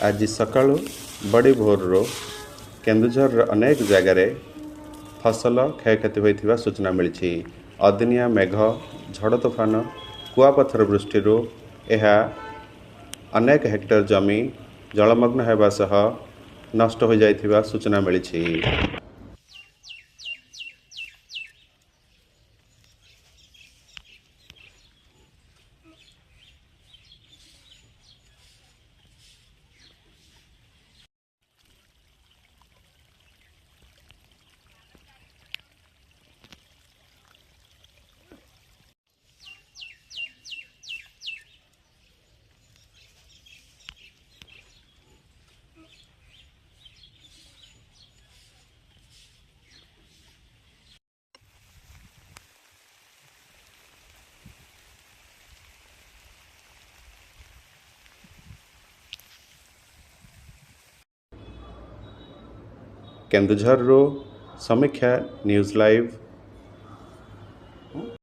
आज सकाळु बड़ी भोर केन्दुझर अनेक जगार फसल क्षयक्षति होता सूचना मिली। अदिनिया मेघ झड़ तोफान कुआपथर वृष्टि यह अनेक हेक्टर जमी जलमग्न होगा सह नष्ट हो जाइथिबा सूचना मिली। केन्दुझर समीक्षा न्यूज़ लाइव।